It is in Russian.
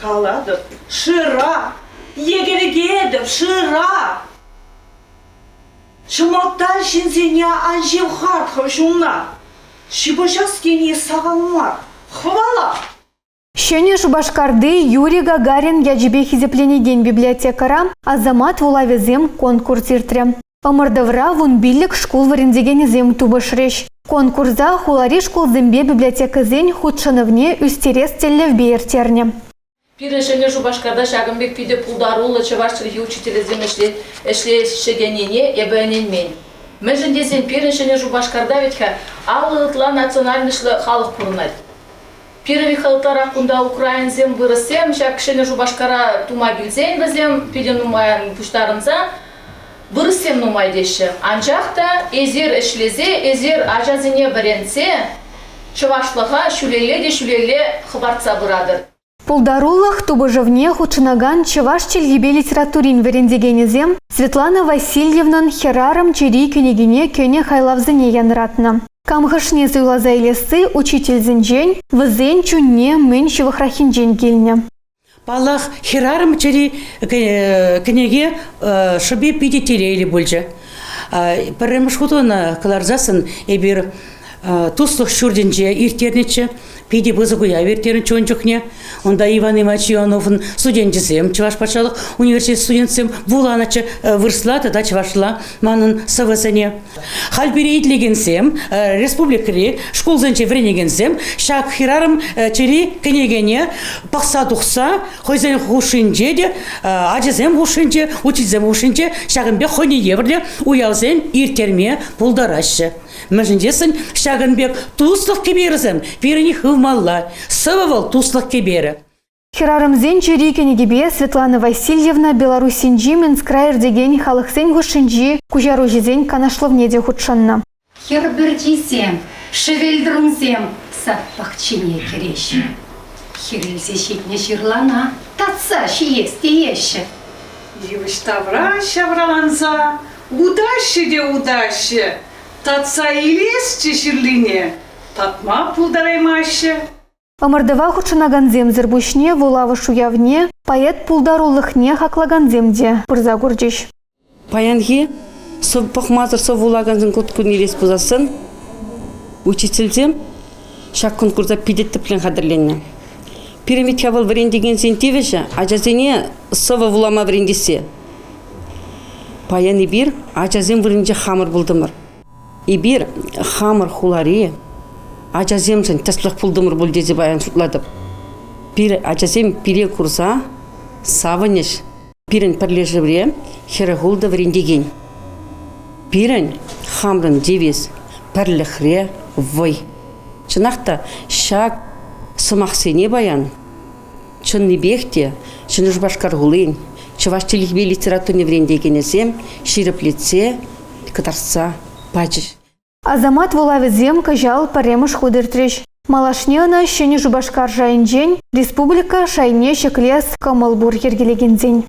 Халадып, шыра, егерегедіп, шыра. Шыматтан шинсене анжев хартхы шуңна. Шибашаскене сағалмар. Хвала! Шене Шубашкарды Юрий Гагарин яджибе хизепленеген библиотекара Азамат Вулавезем конкурс иртре. Омырдывра вун биллик школ варендегенезем тубышреш. Конкурса хулари школ зембе библиотеказен худшановне үстерес теллевбе иртерне. Пиреншене Шубашкарда шагымбек пиде пулдарулы чавашчылыхи учителезем эшлешегенене ебененмен. Межендесен пиреншене Шубашкарда ветха аллытла национальнышлы халық пурнат. Первый халықтар ақында украинзем вырысем, шакшене Шубашкара тума билзен бізем, пиден нумаян пуштарынса, вырысем нумай деші. Анжақта эзер эшлезе, эзер ажазыне біренсе, чывашлыға шүлеле хыбартса бұрадыр. Пулдаруллах тубыжывне худшынаган чываш челгебе литературин верендегенезем Светлана Васильевнан херарам чери көнегине көне хайлавзыне янратна. Камхышне зуйлаза илесі учитель зінжен, візен чунне мен шывахрахинжен келіне. Балах херарам чери көнеге шыбе пиде терейли бөлжі. Пәріміш худуына каларзасын әбір туслық шүрденже иртернече, пиде бызығуя вертерін чончықне. Онда Иван Иванович Ионовын студентізем, Чываш патшалық университет студентсем вуланачы вырслады да Чывашла манын сывысыне. Халберейтлегенсем, республикари, школзанче вренегенсем, шак хирарым чери кенегене пақса тұқса, хойзен хушинже де, ажызем хушинже, учителзем хушинже, шағынбек хойне еврле уялзем иртерме пулдарашы. Мәжіндесін шағынбек туслық кеберізім, періне хывмалла, сывывал туслық кебері. Херарымзен чери кенегебе Светлана Васильевна Беларусинжи Минскрайр деген халықсен хушинжи кужаружизен канашловнеде худшанна. Хер бірдесем, шевелдірімзем, сатпақчине кереші. Херелзе шетне жирлана, татса шиесте еші. Девыштавра шавраланса, удащи де удащи. Татса илес чешірлине, татма пулдараймашы. Омырдыва худшынаганзем зірбушне вулавы шуявне поэт пулдаруллыхне хаклаганземде пырза гурджиш. Паянге пахмазыр совулаганзын көткін елес бұзасын, учительзем шак конкурса пидетті плен қадырленне. Пирамид хавал варендеген сентевеші, ажазене сова вулама варендесе. Паян ибир ажазем варенде хамыр бұлдымыр. Ибир хамыр хулари, ажаземсен таслық пулдымыр бұл дезе баян сұтладып. Пир ажазем пире курса, саванеш, пирен пірлежівре, херагулды варендеген. Пирен хамрын девес, пірліхре, вой. Чынақта шак сымақсене баян, чынны бекте, чыны Шубашкаргулын, Чываш телегбе литературне варендегенесем, ширеплетсе, катарса, пачыш. Азамат Вулавезем кажал паремыш худыртреш. Малашнеына шене Шубашкар жайынжен, республика шайне шеклес камылбур ергелегензен.